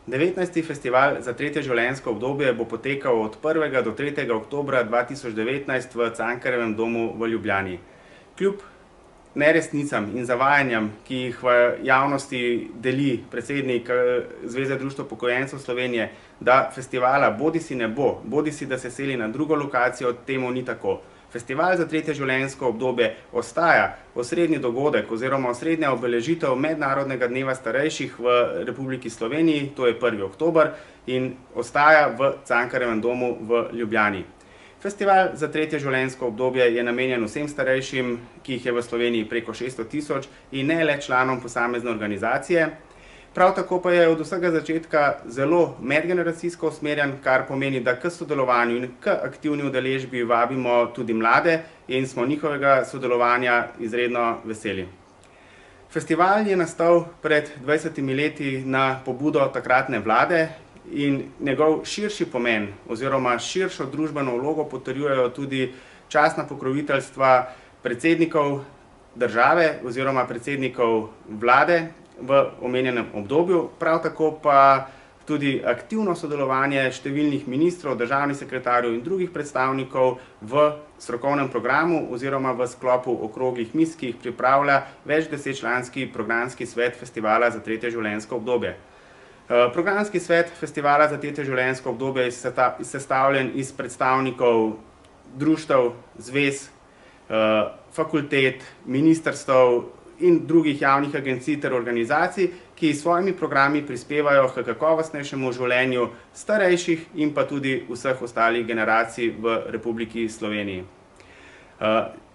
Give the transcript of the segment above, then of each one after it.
19. festival za tretje življenjsko obdobje bo potekal od 1. do 3. oktobra 2019 v Cankarjevem domu v Ljubljani. Kljub neresnicam in zavajanjem, ki jih v javnosti deli predsednik Zveze društev upokojencev Slovenije, da festivala bodisi ne bo, bodisi da se seli na drugo lokacijo, temu ni tako. Festival za tretje življenjsko obdobje ostaja osrednji dogodek oziroma osrednja obeležitev Mednarodnega dneva starejših v Republiki Sloveniji, to je 1. oktober, in ostaja v Cankarjevem domu v Ljubljani. Festival za tretje življenjsko obdobje je namenjen vsem starejšim, ki jih je v Sloveniji preko 600 tisoč, in ne le članom posamezne organizacije. Prav tako pa je od vsega začetka zelo medgeneracijsko usmerjen, kar pomeni, da k sodelovanju in k aktivni udeležbi vabimo tudi mlade in smo njihovega sodelovanja izredno veseli. Festival je nastal pred 20 leti na pobudo takratne vlade in njegov širši pomen oziroma širšo družbeno vlogo potrjujejo tudi častna pokroviteljstva predsednikov države oziroma predsednikov vlade v omenjenem obdobju, prav tako pa tudi aktivno sodelovanje številnih ministrov, državnih sekretarjev in drugih predstavnikov v strokovnem programu oziroma v sklopu okroglih miz, ki jih pripravlja več desetčlanski programski svet Festivala za tretje življenjsko obdobje. Programski svet Festivala za tretje življenjsko obdobje je sestavljen iz predstavnikov društev, zvez, fakultet, ministrstev in drugih javnih agencij ter organizacij, ki s svojimi programi prispevajo k kakovostnejšemu življenju starejših in pa tudi vseh ostalih generacij v Republiki Sloveniji.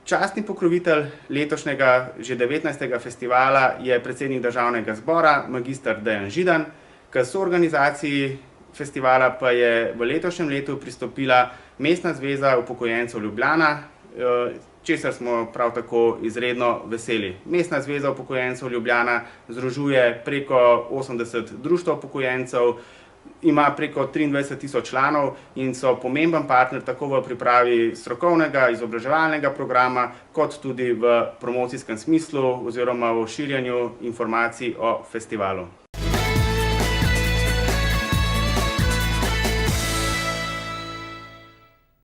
Častni pokrovitelj letošnjega že 19. festivala je predsednik Državnega zbora, magister Dejan Židan. K soorganizaciji festivala pa je v letošnjem letu pristopila Mestna zveza upokojencev Ljubljana, česar smo prav tako izredno veseli. Mestna zveza upokojencev Ljubljana združuje preko 80 društev upokojencev, ima preko 23 tisoč članov in so pomemben partner tako v pripravi strokovnega izobraževalnega programa, kot tudi v promocijskem smislu oziroma v širjenju informacij o festivalu.